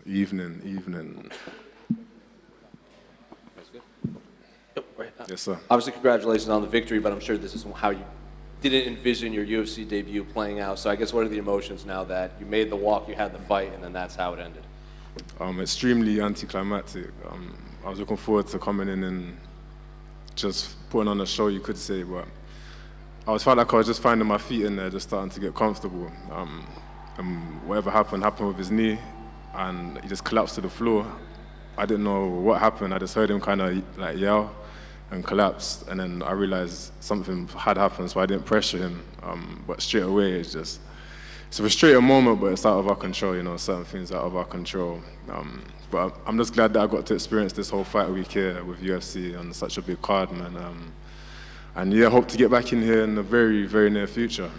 Evening. That's good. Yep, right. Yes, sir. Obviously, congratulations on the victory, but I'm sure this is how you didn't envision your UFC debut playing out. So I guess what are the emotions now that you made the walk, you had the fight, and then that's how it ended? Extremely anticlimactic. I was looking forward to coming in and just putting on a show, you could say, but felt like I was just finding my feet in there, just starting to get comfortable. And whatever happened with his knee, and he just collapsed to the floor. I didn't know what happened. I just heard him kind of like yell and collapsed, and then I realized something had happened, so I didn't pressure him. But straight away, it's a frustrating moment, but it's out of our control, certain things out of our control. But I'm just glad that I got to experience this whole fight week here with UFC on such a big card, man. And yeah, hope to get back in here in the very, very near future.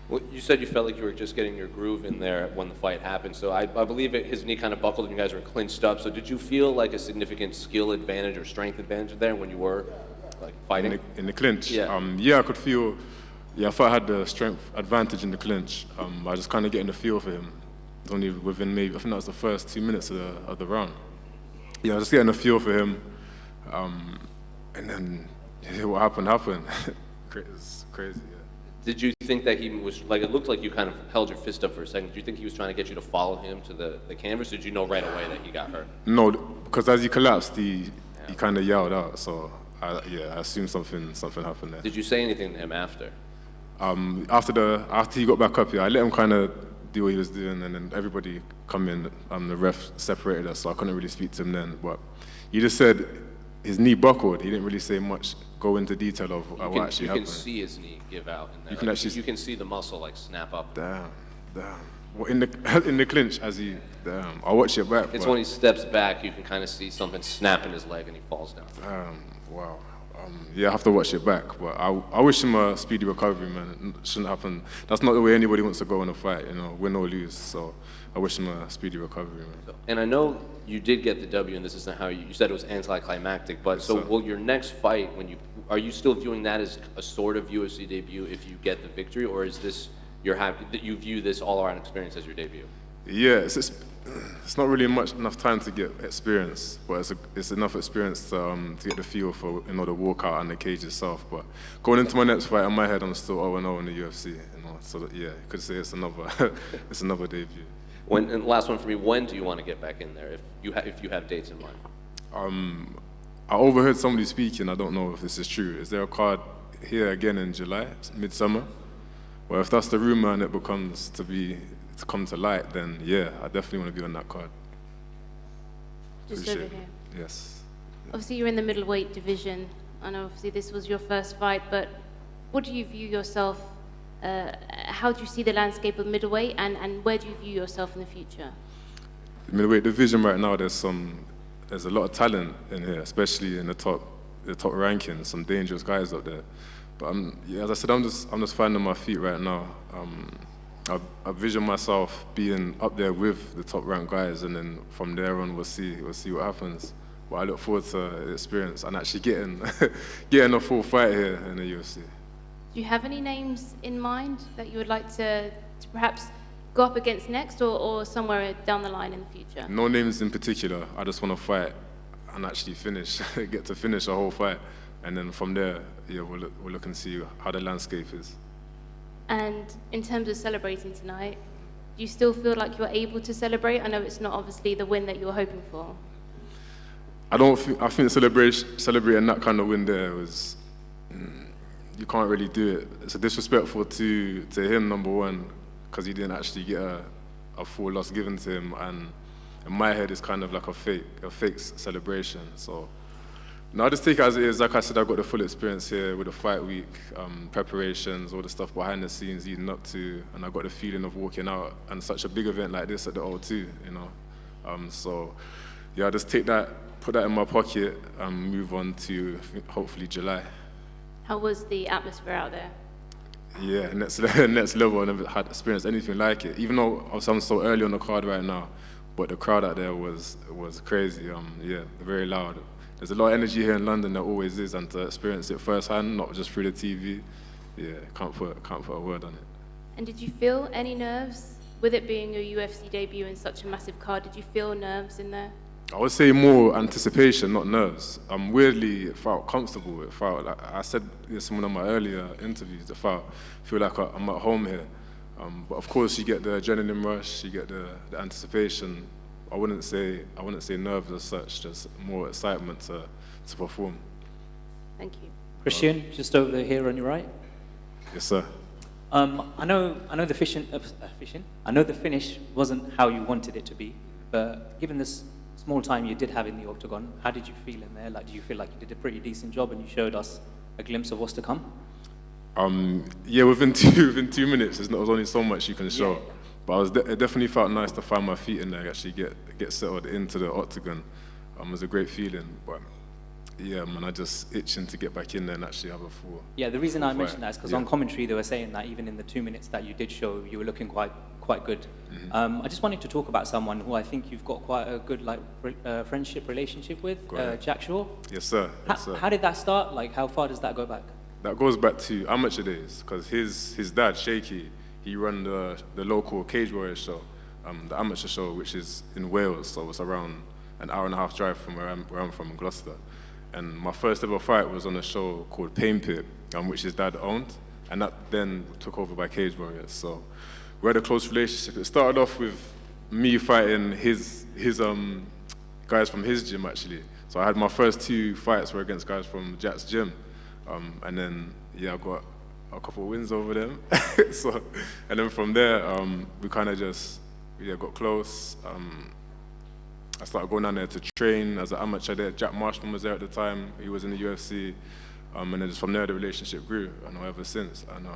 Well, you said you felt like you were just getting your groove in there when the fight happened. So I believe his knee kind of buckled and you guys were clinched up. So did you feel like a significant skill advantage or strength advantage there when you were like fighting? In the clinch? Yeah. I could feel, I thought I had the strength advantage in the clinch. I was just kind of getting the feel for him. It was only within maybe, I think that was the first 2 minutes of the round. Yeah, I was just getting a feel for him. And then what happened. It's crazy, yeah. Did you think that he was, like, it looked like you kind of held your fist up for a second. Did you think he was trying to get you to follow him to the canvas, or did you know right away that he got hurt? No, because as he collapsed, he kind of yelled out. So, I assumed something happened there. Did you say anything to him after? After he got back up here, I let him kind of do what he was doing, and then everybody come in. The ref separated us, so I couldn't really speak to him then. But he just said his knee buckled. He didn't really say much, go into detail of what actually happened. You can see his knee give out in there. You can actually you can see the muscle like snap up. Damn. Well, in the clinch, damn. I'll watch it back. It's when he steps back, you can kind of see something snap in his leg and he falls down. Wow. I have to watch it back, but I wish him a speedy recovery, man. It shouldn't happen. That's not the way anybody wants to go in a fight, win or lose. So I wish him a speedy recovery, man. And I know you did get the W, and this isn't how you said it was anticlimactic, but yes, so sir. Will your next fight, are you still viewing that as a sort of UFC debut if you get the victory, or is this, you're happy that you view this all-around experience as your debut? Yeah, it's not really enough time to get experience, but it's enough experience to get the feel for the walkout and the cage itself. But going into my next fight, in my head, I'm still 0-0 in the UFC. So yeah, you could say it's another debut. And last one for me, when do you want to get back in there, if you have dates in mind? I overheard somebody speaking, I don't know if this is true. Is there a card here again in July, midsummer? Well, if that's the rumor and it becomes to come to light, then yeah, I definitely want to be on that card. Just over here. Yes. Obviously, you're in the middleweight division, and obviously this was your first fight, but what do you view yourself, how do you see the landscape of middleweight, and where do you view yourself in the future? The middleweight division right now, there's a lot of talent in here, especially in the top rankings, some dangerous guys up there. But as I said, I'm just finding my feet right now. I vision myself being up there with the top ranked guys, and then from there on we'll see what happens. But I look forward to the experience and actually getting a full fight here in the UFC. Do you have any names in mind that you would like to perhaps go up against next, or somewhere down the line in the future? No names in particular. I just want to fight and actually get to finish a whole fight, and then from there, we'll look and see how the landscape is. And in terms of celebrating tonight, do you still feel like you're able to celebrate? I know it's not obviously the win that you were hoping for. I think celebrating that kind of win there was, you can't really do it. It's disrespectful to him, number one, because he didn't actually get a full loss given to him, and in my head it's kind of like a fake celebration. So no, I just take it as it is. Like I said, I got the full experience here with the fight week, preparations, all the stuff behind the scenes leading up to, and I got the feeling of walking out and such a big event like this at the O2, So yeah, I just take that, put that in my pocket, and move on to hopefully July. How was the atmosphere out there? Yeah, next level. I never had experienced anything like it. Even though I'm so early on the card right now, but the crowd out there was crazy. Very loud. There's a lot of energy here in London, there always is, and to experience it firsthand, not just through the TV, can't put a word on it. And did you feel any nerves With it being your UFC debut in such a massive card, did you feel nerves in there? I would say more anticipation, not nerves. Weirdly, it felt comfortable. It felt like I said in some of my earlier interviews, it feel like I'm at home here. But of course, you get the adrenaline rush, you get the anticipation. I wouldn't say nerves as such, just more excitement to perform. Thank you. Christian, just over here on your right. Yes, sir. I know the finish wasn't how you wanted it to be, but given this small time you did have in the octagon, how did you feel in there? Like, do you feel like you did a pretty decent job and you showed us a glimpse of what's to come? Yeah, within 2 minutes, there was only so much you can show. Yeah. But it definitely felt nice to find my feet in there, actually get settled into the octagon. It was a great feeling, but yeah, man, I just itching to get back in there and actually have a full. Yeah, the reason I mentioned that is because Yeah. on commentary they were saying that even in the 2 minutes that you did show, you were looking quite good. I just wanted to talk about someone who I think you've got quite a good friendship relationship with, Jack Shaw. Yes, sir. Yes, sir. How did that start? Like, how far does that go back? That goes back to amateur days, because his dad, Shaky, he ran the local Cage Warriors show, the amateur show, which is in Wales, so it's around an hour and a half drive from where I'm from, in Gloucester. And my first ever fight was on a show called Pain Pit, which his dad owned, and that then took over by Cage Warriors. So we had a close relationship. It started off with me fighting his guys from his gym, actually. So I had my first 2 fights were against guys from Jack's gym, and then I got a couple of wins over them. And then from there, we kind of just got close. I started going down there to train as an amateur there. Jack Marshman was there at the time. He was in the UFC. And then just from there, the relationship grew, and ever since. And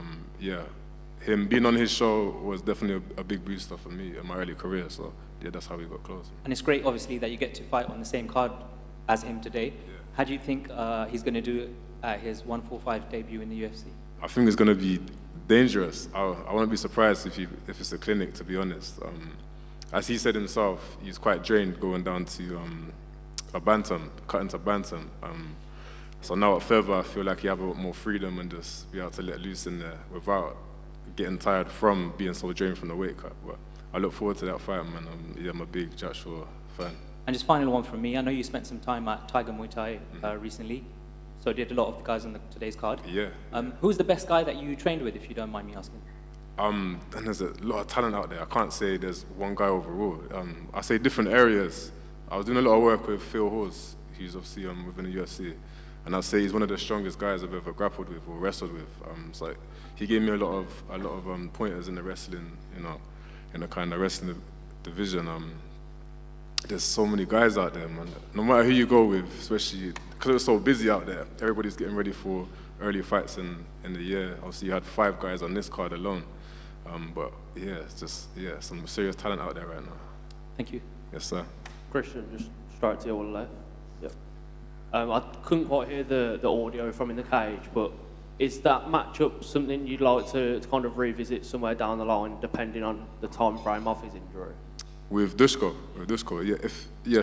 him being on his show was definitely a big booster for me in my early career. So yeah, that's how we got close. And it's great, obviously, that you get to fight on the same card as him today. Yeah. How do you think he's going to do at his 145 debut in the UFC? I think it's going to be dangerous. I won't be surprised if it's a clinic, to be honest. As he said himself, he's quite drained going down to a bantam, cutting to bantam. So now at feather, I feel like you have a lot more freedom and just be able to let loose in there without getting tired from being so drained from the weight cut. But I look forward to that fight, man. I'm a big Jack Shaw fan. And just final one from me. I know you spent some time at Tiger Muay Thai recently, so did a lot of the guys on today's card. Yeah. Who's the best guy that you trained with, if you don't mind me asking? And there's a lot of talent out there. I can't say there's one guy overall. I say different areas. I was doing a lot of work with Phil Hawes, who's obviously within the UFC, and I'd say he's one of the strongest guys I've ever grappled with or wrestled with. So he gave me a lot of pointers in the wrestling, in the kind of wrestling division. There's so many guys out there, man. No matter who you go with, especially because it's so busy out there, everybody's getting ready for early fights in the year. Obviously, you had 5 guys on this card alone. But yeah, it's just some serious talent out there right now. Thank you. Yes, sir. Christian, just straight to your left. Yep. I couldn't quite hear the audio from in the cage, but is that matchup something you'd like to kind of revisit somewhere down the line, depending on the time frame of his injury? With Dusko,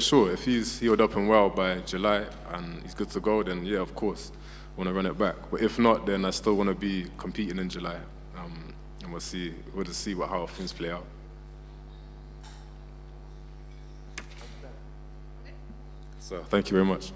sure. If he's healed up and well by July and he's good to go, then yeah, of course, I want to run it back. But if not, then I still want to be competing in July. And we'll just see how things play out. So thank you very much.